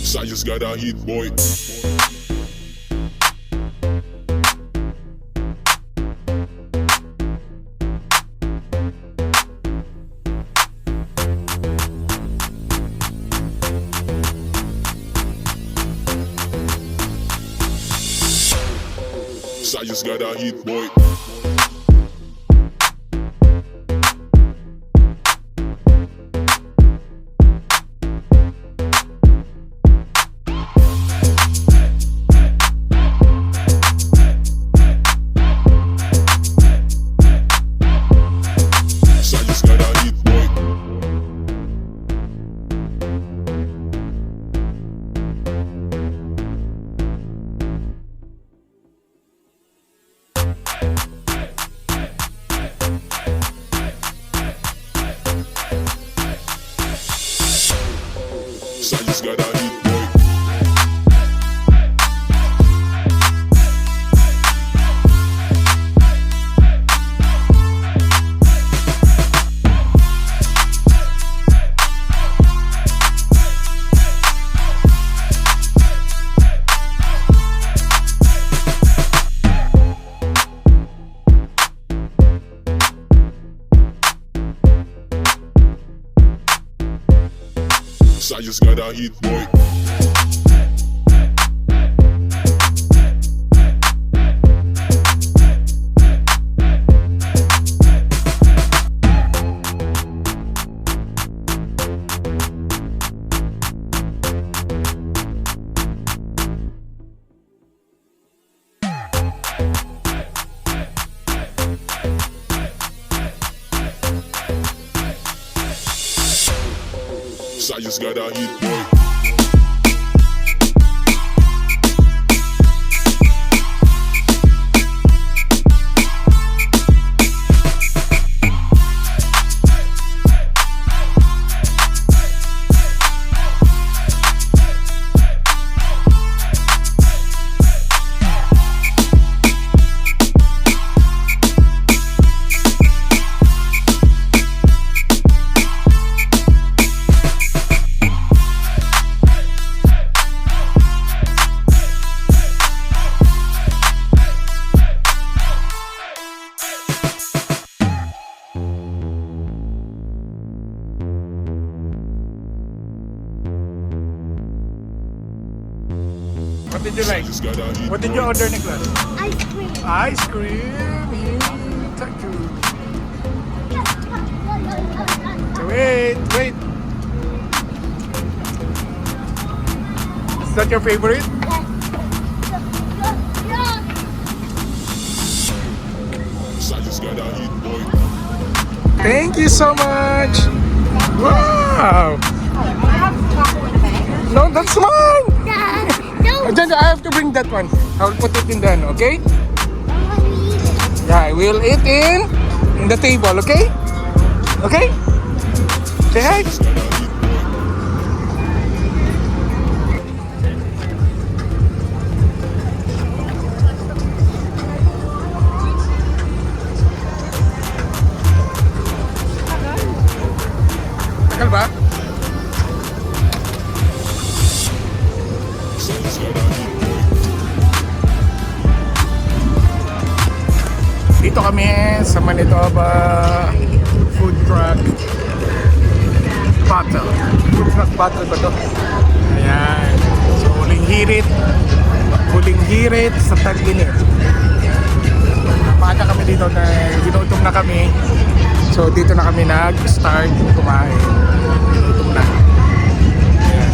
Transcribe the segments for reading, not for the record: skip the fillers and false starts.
Sayos got a hit, boy. Sayos got a hit, boy. Sayos got a hit, boy. Sayos got a hit, boy. Sayos got a hit, boy. What did you like? What did you order, Nicholas? Ice cream. Ice cream. Thank you. Wait. Is that your favorite? Sayos got a hit, boy. Thank you so much. Wow. No, that's mine. I have to bring that one. I will put it in the okay? Yeah, I will eat in the table, okay? Okay? Say hi. Tagal ba? Dito kami sa Manitoba food truck battle. Food truck battle ba to? Ayan. So huling hirit sa tag-init. Maaga kami dito na ginutom na kami. So dito na kami nag-start kumain. Ginutom na. Ayan.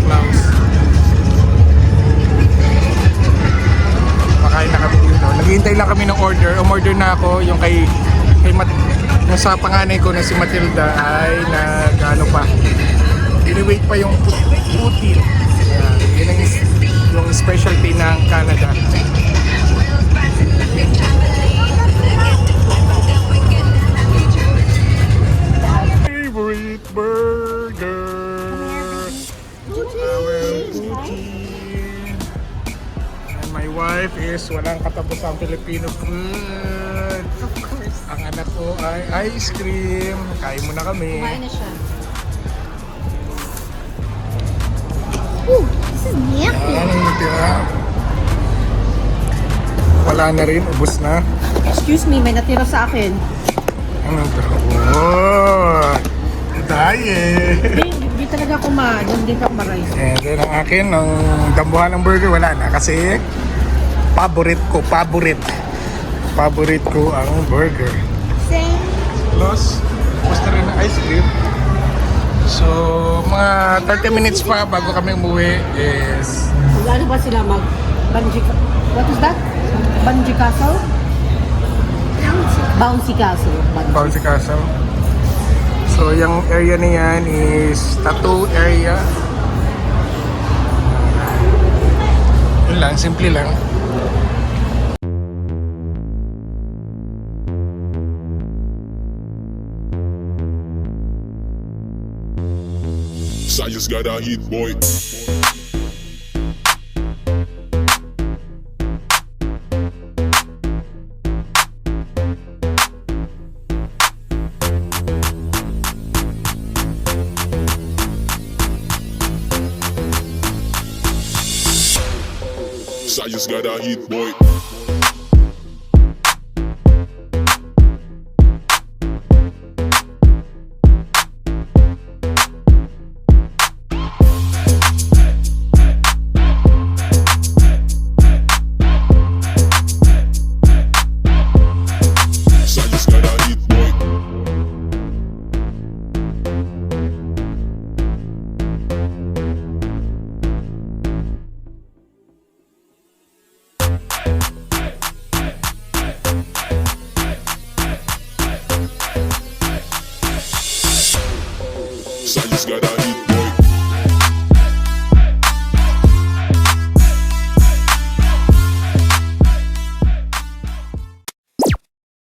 Close. Makain na kami dito. Naghihintay lang kami ng order. Umorder na ako. Yung yung sa panganay ko na si Matilda ay nag-ano pa. Ini-wait pa yung puti. Yun yung specialty ng Canada. Favorite burger. My wife is walang katapusang Filipino food. Of course. Ang anak ko ay ice cream. Kain muna kami. Kumain na siya. Anong natira? Wala na rin, ubos na. Excuse me, may natira sa akin. Anong natira? Oh! Diet! Hindi talaga ako hindi pa ako ma-rice. And then ang akin, ang dambuhan ng burger, wala na. Kasi, paborite ko ang burger. Same. Plus, gusto rin ng ice cream. So, mga 30 minutes pa bago kami umuwi is... Ano ba sila what is that? Bungee castle? Bouncy castle. Bouncy Castle. So, yung area na yan is tattoo area. Yun lang, simple lang. I just got a hit, boy. I just got a hit, boy. I just got a hit.